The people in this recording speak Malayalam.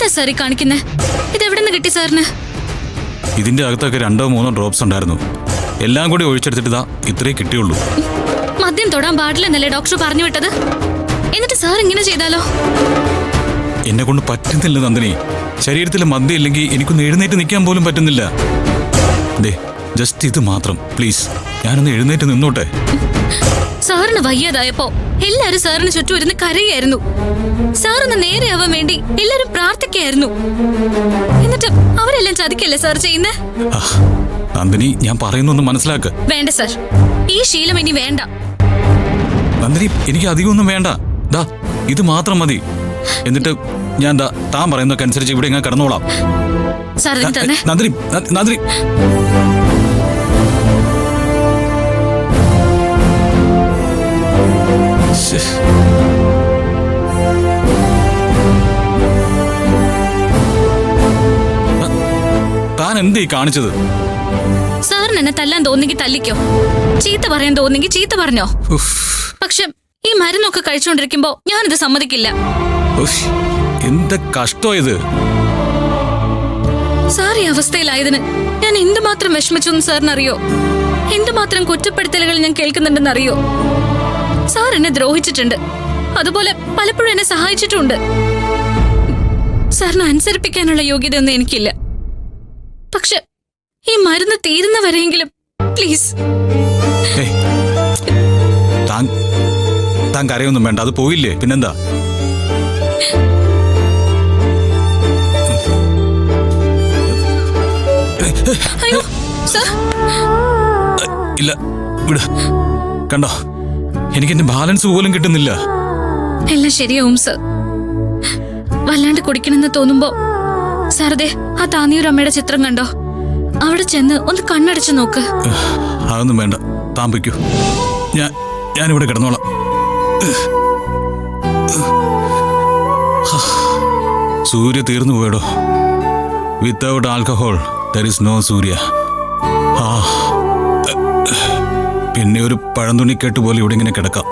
എന്താ സാറി കാണിക്കുന്നേ? ഇതെവിടെ നിന്ന് കിട്ടി സാറിന്? ഇതിന്റെ അകത്തൊക്കെ 2-3 ഡ്രോപ്സ് ഉണ്ടായിരുന്നു. എല്ലാം കൂടി ഒഴിച്ചെടുത്തിട്ട് ഇത്രേ കിട്ടിയുള്ളൂ. മദ്യം തൊടാൻ പാടില്ലെന്നല്ലേ ഡോക്ടർ പറഞ്ഞു വിട്ടത്? എന്നിട്ട് സാർ ഇങ്ങനെ ചെയ്താലോ? എന്നെ കൊണ്ട് പറ്റുന്നില്ല നന്ദിനി. ശരീരത്തിൽ മദ്യം ഇല്ലെങ്കിൽ എനിക്കൊന്ന് എഴുന്നേറ്റ് നിൽക്കാൻ പോലും പറ്റുന്നില്ല. ജസ്റ്റ് ഇത് മാത്രം പ്ലീസ്. ഞാനൊന്ന് എഴുന്നേറ്റ് നിന്നോട്ടെ. സാറിന് വയ്യാതായപ്പോ എല്ലാരും സാറിന് ചുറ്റും ഇരുന്ന് കരയായിരുന്നു. സാറൊന്ന് നേരെയാവാൻ വേണ്ടി എല്ലാരും പ്രാർത്ഥിക്കായിരുന്നു. എന്നിട്ട് അവരെല്ലാം ചതിക്കല്ലേ സാർ ചെയ്യുന്നേ? നന്ദിനി, ഞാൻ പറയുന്നൊന്ന് മനസ്സിലാക്ക്. വേണ്ട സാർ, ഈ ശീലം ഇനി വേണ്ട. നന്ദിനി, എനിക്ക് അധികമൊന്നും വേണ്ട. ഇത് മാത്രം മതി. എന്നിട്ട് ഞാൻ താൻ പറയുന്നൊക്കെ അനുസരിച്ച് ഇവിടെ ഞാൻ കിടന്നോളാം. നന്ദിനി, നന്ദിനി. താൻ എന്തേ കാണിച്ചത്? സാറിന് എന്നെ തല്ലാൻ തോന്നിക്ക് തല്ലിക്കോ, ചീത്ത പറയാൻ തോന്നിക്ക് ചീത്ത പറഞ്ഞോ. പക്ഷെ ഈ മരുന്നൊക്കെ കഴിച്ചുകൊണ്ടിരിക്കുമ്പോ ഞാനിത് സമ്മതിക്കില്ല. എന്താ കഷ്ടോ ഇത്? സാർ ഈ അവസ്ഥയിലായതിന് ഞാൻ എന്തുമാത്രം വിഷമിച്ചു സാറിനറിയോ? എന്തുമാത്രം കുറ്റപ്പെടുത്തലുകൾ ഞാൻ കേൾക്കുന്നുണ്ടെന്നറിയോ? സാർ എന്നെ ദ്രോഹിച്ചിട്ടുണ്ട്, അതുപോലെ പലപ്പോഴും എന്നെ സഹായിച്ചിട്ടുണ്ട്. സാറിനെ അനുസരിപ്പിക്കാനുള്ള യോഗ്യതയൊന്നും എനിക്കില്ല. പക്ഷെ ഈ മരുന്ന് തീരുന്നവരെങ്കിലും പ്ലീസ്. താൻ കരയൊന്നും വേണ്ട, അത് പോയില്ലേ പിന്നെന്താ? അയ്യോ സാർ, ഇല്ല വിട്. കണ്ടോ, എനിക്ക് എന്റെ ബാലൻസ് പോലും കിട്ടുന്നില്ല. എല്ലാം ശരിയാവും സർ. വല്ലാണ്ട് കുടിക്കണമെന്ന് തോന്നുമ്പോ സാറതെ ആ താന്നിയൊരമ്മയുടെ ചിത്രം കണ്ടോ? അവിടെ ചെന്ന് ഒന്ന് കണ്ണടച്ചു നോക്ക്. അതൊന്നും വേണ്ട, താൻ പൊയ്ക്കോ. ഞാനിവിടെ കിടന്നോളാം. സൂര്യ തീർന്നു പോയടോ. Without alcohol there is no Surya. പിന്നെ ഒരു പഴന്തുണിക്കെട്ട് പോലെ ഇവിടെ ഇങ്ങനെ കിടക്കാം.